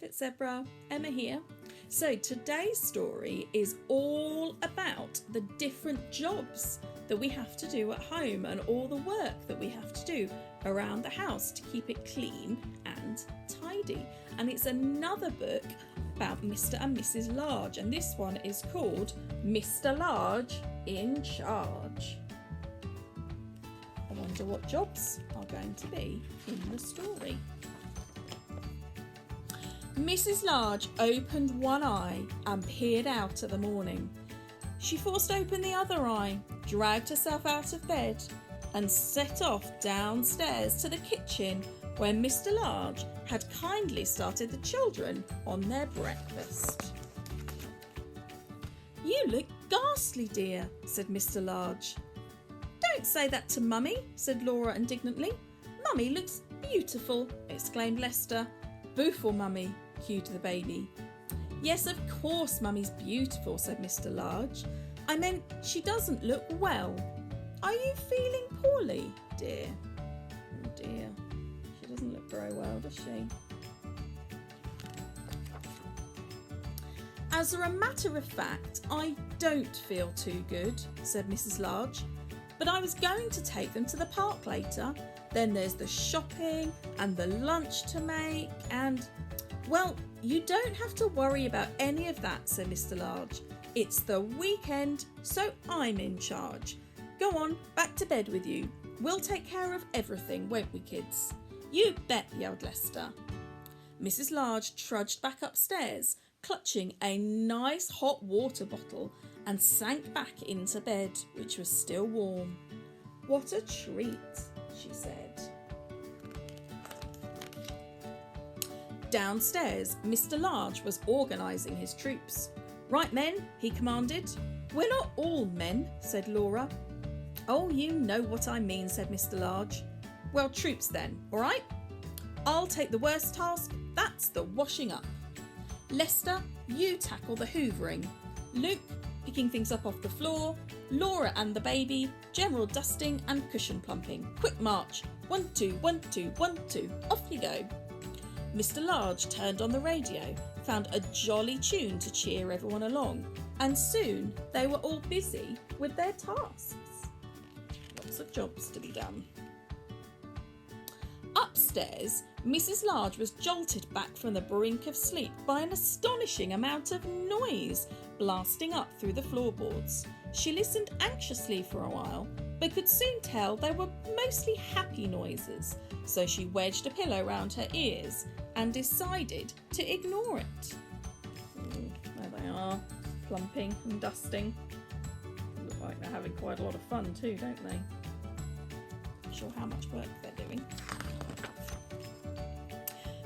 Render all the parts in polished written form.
Fit Zebra, Emma here. So today's story is all about the different jobs that we have to do at home and all the work that we have to do around the house to keep it clean and tidy. And it's another book about Mr. and Mrs. Large, and this one is called Mr. Large in Charge. I wonder what jobs are going to be in the story. Mrs. Large opened one eye and peered out at the morning. She forced open the other eye, dragged herself out of bed and set off downstairs to the kitchen where Mr. Large had kindly started the children on their breakfast. "You look ghastly, dear," said Mr. Large. "Don't say that to Mummy," said Laura indignantly. "Mummy looks beautiful," exclaimed Lester. "Booful, Mummy," cooed the baby. "Yes, of course Mummy's beautiful," said Mr. Large. "I meant she doesn't look well. Are you feeling poorly, dear?" "Oh dear, she doesn't look very well, does she?" "As a matter of fact, I don't feel too good," said Mrs. Large. "But I was going to take them to the park later. Then there's the shopping and the lunch to make and... Well, you don't have to worry about any of that," said Mr. Large. "It's the weekend, so I'm in charge. Go on, back to bed with you. We'll take care of everything, won't we, kids?" "You bet," yelled Lester. Mrs. Large trudged back upstairs, clutching a nice hot water bottle, and sank back into bed, which was still warm. "What a treat," she said. Downstairs, Mr. Large was organising his troops. "Right, men," he commanded. "We're not all men," said Laura. "Oh, you know what I mean," said Mr. Large. "Well, troops then, all right? I'll take the worst task, that's the washing up. Lester, you tackle the hoovering. Luke, picking things up off the floor. Laura and the baby, general dusting and cushion plumping. Quick march, 1, 2, 1, 2, 1, 2, off you go." Mr. Large turned on the radio, found a jolly tune to cheer everyone along, and soon they were all busy with their tasks. Lots of jobs to be done. Upstairs, Mrs. Large was jolted back from the brink of sleep by an astonishing amount of noise blasting up through the floorboards. She listened anxiously for a while, but could soon tell they were mostly happy noises, so she wedged a pillow round her ears and decided to ignore it. There they are, plumping and dusting. Look like they're having quite a lot of fun too, don't they? Not sure how much work they're doing.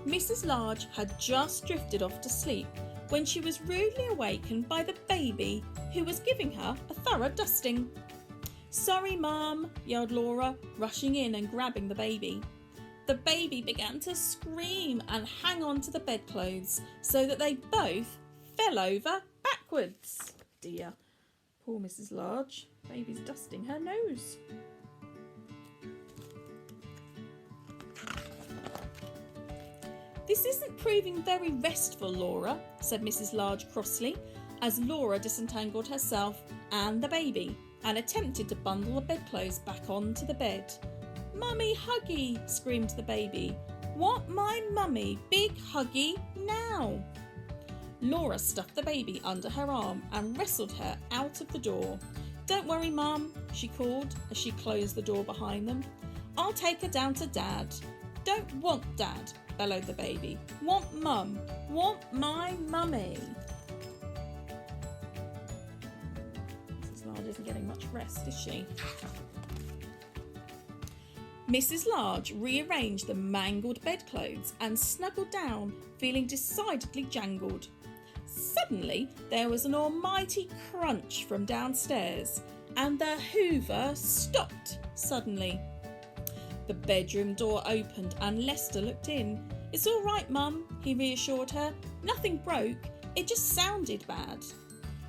Mrs. Large had just drifted off to sleep when she was rudely awakened by the baby, who was giving her a thorough dusting. "Sorry, Mum," yelled Laura, rushing in and grabbing the baby. The baby began to scream and hang on to the bedclothes so that they both fell over backwards. Dear, poor Mrs. Large, baby's dusting her nose. "This isn't proving very restful, Laura," said Mrs. Large crossly, as Laura disentangled herself and the baby and attempted to bundle the bedclothes back onto the bed. "Mummy Huggy," screamed the baby. "Want my mummy, big Huggy, now." Laura stuffed the baby under her arm and wrestled her out of the door. "Don't worry, Mum," she called as she closed the door behind them. "I'll take her down to Dad." "Don't want Dad," bellowed the baby. "Want Mum. Want my mummy." Mrs. Large isn't getting much rest, is she? Mrs. Large rearranged the mangled bedclothes and snuggled down, feeling decidedly jangled. Suddenly, there was an almighty crunch from downstairs, and the hoover stopped suddenly. The bedroom door opened and Lester looked in. "It's all right, Mum," he reassured her. "Nothing broke, it just sounded bad."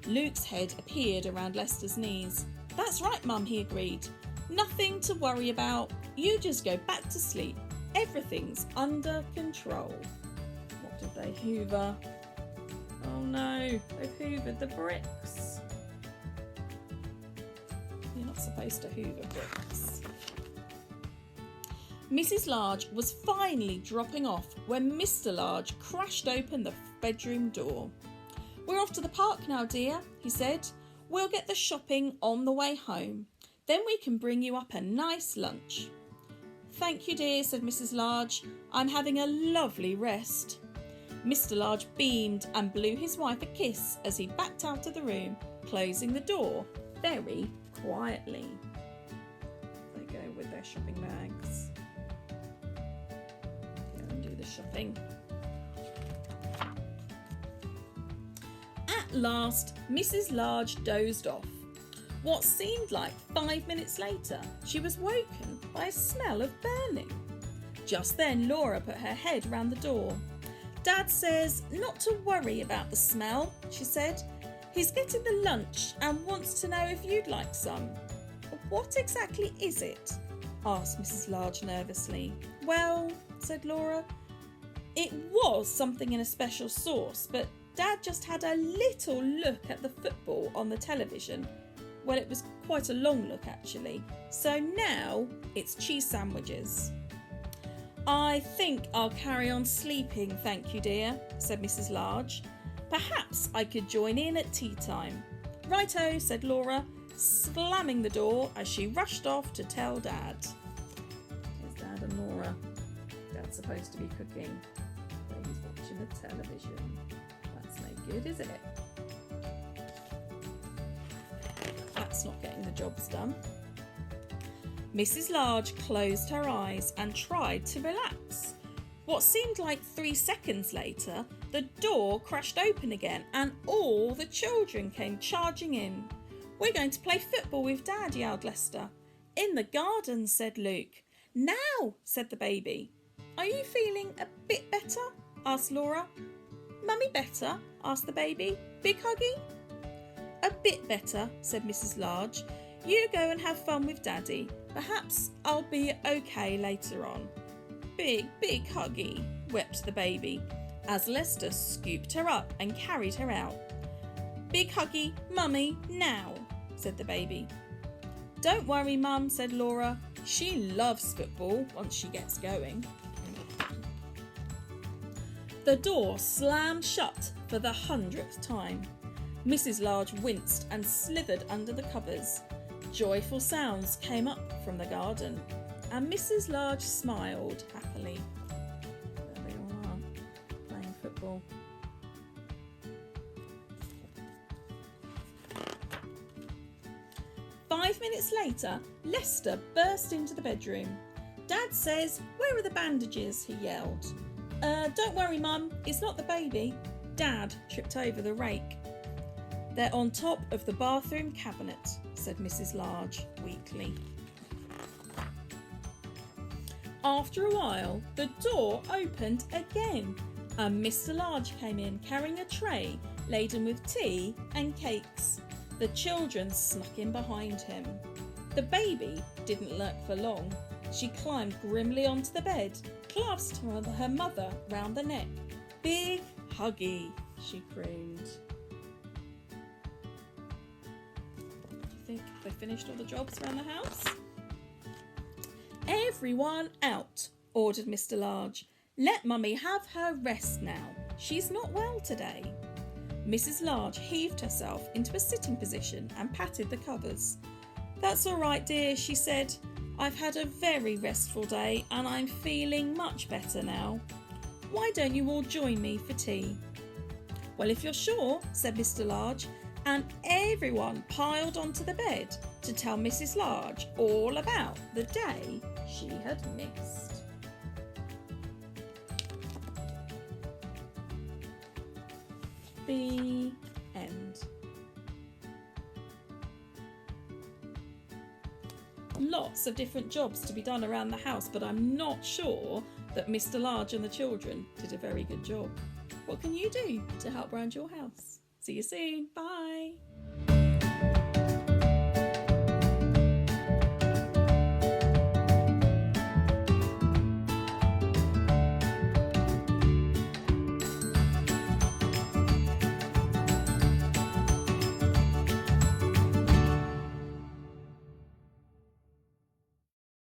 Luke's head appeared around Lester's knees. "That's right, Mum," he agreed. "Nothing to worry about. You just go back to sleep. Everything's under control." What Did they hoover? Oh no, they've hoovered the bricks. You're not supposed to hoover bricks. Mrs. Large was finally dropping off when Mr. Large crashed open the bedroom door. "We're off to the park now, dear," he said. "We'll get the shopping on the way home. Then we can bring you up a nice lunch." "Thank you, dear," said Mrs. Large. "I'm having a lovely rest." Mr. Large beamed and blew his wife a kiss as he backed out of the room, closing the door very quietly. They go with their shopping bags. Go and do the shopping. At last, Mrs. Large dozed off. What seemed like 5 minutes later, she was woken by a smell of burning. Just then, Laura put her head round the door. "Dad says not to worry about the smell," she said. "He's getting the lunch and wants to know if you'd like some." "What exactly is it?" asked Mrs. Large nervously. "Well," said Laura, "it was something in a special sauce, but Dad just had a little look at the football on the television. Well, it was quite a long look actually. So now it's cheese sandwiches." "I think I'll carry on sleeping, thank you, dear," said Mrs. Large. "Perhaps I could join in at tea time." "Righto," said Laura, slamming the door as she rushed off to tell Dad. Here's Dad and Laura. Dad's supposed to be cooking, but he's watching the television. That's no good, is it? That's not getting the jobs done. Mrs. Large closed her eyes and tried to relax. What seemed like 3 seconds later, the door crashed open again and all the children came charging in. "We're going to play football with Dad," yelled Lester. "In the garden," said Luke. "Now," said the baby. "Are you feeling a bit better?" asked Laura. "Mummy better?" asked the baby. "Big huggy?" "A bit better," said Mrs. Large. "You go and have fun with Daddy. Perhaps I'll be okay later on." "Big, big huggy," wept the baby, as Lester scooped her up and carried her out. "Big huggy, Mummy, now," said the baby. "Don't worry, Mum," said Laura. "She loves football once she gets going." The door slammed shut for the 100th time. Mrs. Large winced and slithered under the covers. Joyful sounds came up from the garden, and Mrs. Large smiled happily. There they all are, playing football. "5 minutes later, Lester burst into the bedroom. "Dad says, 'Where are the bandages?' he yelled. Don't worry, Mum, it's not the baby." Dad tripped over the rake. "They're on top of the bathroom cabinet," said Mrs. Large weakly. After a while, the door opened again and Mr. Large came in carrying a tray laden with tea and cakes. The children snuck in behind him. The baby didn't lurk for long. She climbed grimly onto the bed, clasped her mother round the neck. "Big huggy," she crooned. Do you think they finished all the jobs around the house? "Everyone out," ordered Mr. Large. "Let Mummy have her rest now. She's not well today." Mrs. Large heaved herself into a sitting position and patted the covers. "That's all right, dear," she said. "I've had a very restful day and I'm feeling much better now. Why don't you all join me for tea?" "Well, if you're sure," said Mr. Large, and everyone piled onto the bed to tell Mrs. Large all about the day she had missed. The end. Lots of different jobs to be done around the house, but I'm not sure that Mr. Large and the children did a very good job. What can you do to help around your house? See you soon. Bye.